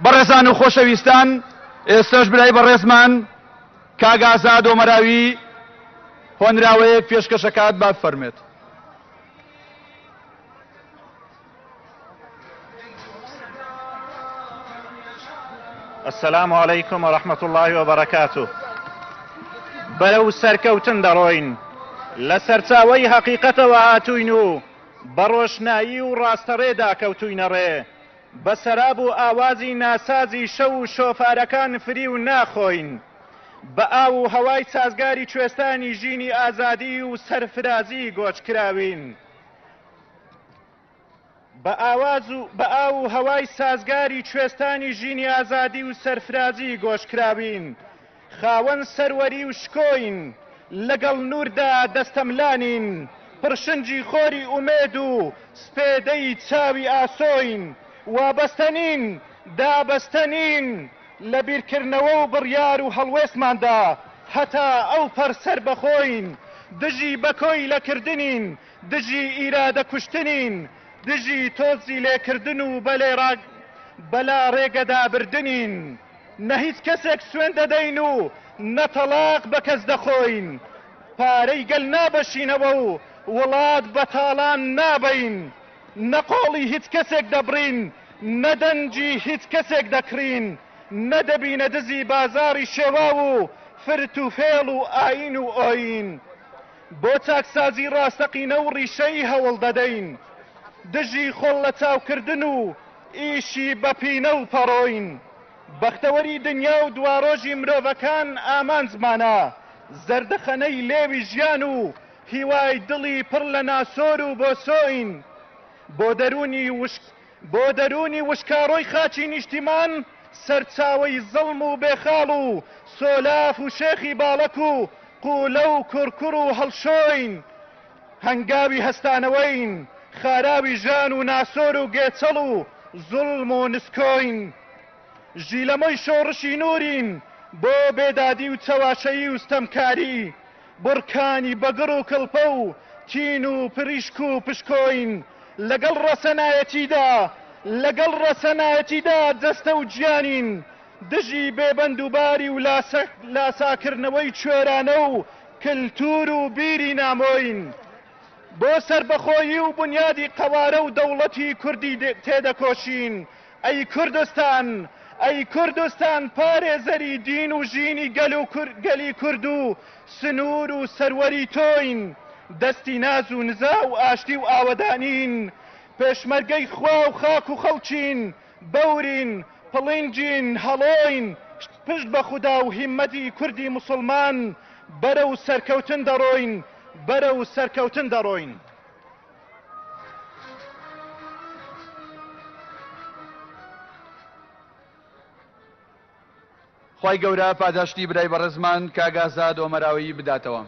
بەڕێزان و خۆشەویستان، ئێستاش برای بەڕێزمان کاک ئازاد ئۆمەراوەیی هۆنراوەیەک پێشکەشەکات با بفەرمێت. السلام عليكم ورحمة الله وبركاته. بەرەو سەرکەوتن دەڕۆین، لە سەرچاوەی حەقیقەتەوە هاتووین و بە ڕۆشنایی و ڕاستەڕێدا کەوتوینە ڕێ، بە سەراب و ئاوازی ناسازی شەو و شۆفارەکان فری و ناخۆین، بە ئاو و هەوای سازگاری کوێستانی ژینی ئازادی و سەرفرازی گۆچکراوین، بە ئاو و هەوای سازگاری کوێستانی ژینی ئازادی و سەرفرازی گۆشکراوین، خاوەن سەروەری و شکۆین، لەگەڵ نوردا دەستەملانین، پڕشنجی خۆری ئومێد و سپێدەی چاوی ئاسۆین، وابەستەنین دابەستەنین لە بیرکردنەوە و بڕیار و هەڵوێستماندا، هەتا ئەو پەرسەر بەخۆین، دژی بەکۆی لەکردنین، دژی ئیرادە کوشتنین، دژی تۆزی لێکردن و بەلا ڕێگەدا بردنین، نە هیچ کەسێک سوێن دەدەین و نەتەلاق بە کەس دەخۆین، پارەی گەل نابەشینەوە و وڵات بەتاڵان نابین، نەقۆڵی هیچ کەسێک دەبڕین، نەدەنجی هیچ کەسێک دەکرین، نەدەبینە دزی بازاری شێوا و فرت و فێڵ و ئاین و ئۆین، بۆ چاکسازی ڕاستەقینە و ڕیشەی هەوڵ دەدەین، دژی خۆڵ لە چاوکردن و ئیشی بەپینە و پەڕۆین، بەختەوەری دنیا و دواڕۆژی مرۆڤەکان ئامانجمانە، زەردەخەنەی لێوی ژیان و هیوای دڵی پڕ لە ناسۆر و بۆسۆین، بۆ دەرونی وشکاڕۆی خاچی نیشتیمان، سەرچاوەی زەڵم و بێخاڵ و سۆلاف و شێخی باڵەک و قوولە و کوڕکوڕ و هەڵشۆین، هەنگاوی هەستانەوەین، خاراوی ژان و ناسۆر و گێچەڵ و زوڵم و نسکۆین، ژیلەمەی شۆڕشی نورین، بۆ بێدادی و چەواشەیی و ستەمکاری، بڕکانی بەگڕ و کڵپە و تین و پریشک و پشکۆین، لەگەڵ ڕەسەنایەتیدا جەستە و گیانین، دژی بێبەند و باری و لاساکردنەوەی کوێرانە و کلتور و بیری نامۆین، بۆ سەربەخۆیی و بنیادی قەوارە و دەوڵەتی کوردی تێدەکۆشین، ئەی کوردستان پارێزەری دین و ژینی گەلی کورد و سنوور و سەروەری تۆین، دەستی ناز و نزا و ئاشتی و ئاوەدانین، پێشمەرگەی خوا و خاک و خەڵکین، بەورین پڵنجین هەڵۆین، پشت بە خودا و هیممەتی کوردی موسڵمان، بەرەو سەرکەوتن دەڕۆین، بەرەو سەرکەوتن دەڕۆین. خی گەورە پاداشتی برای بەڕێزمان کاک ئازاد ئۆمەراوەیی بداتەوە.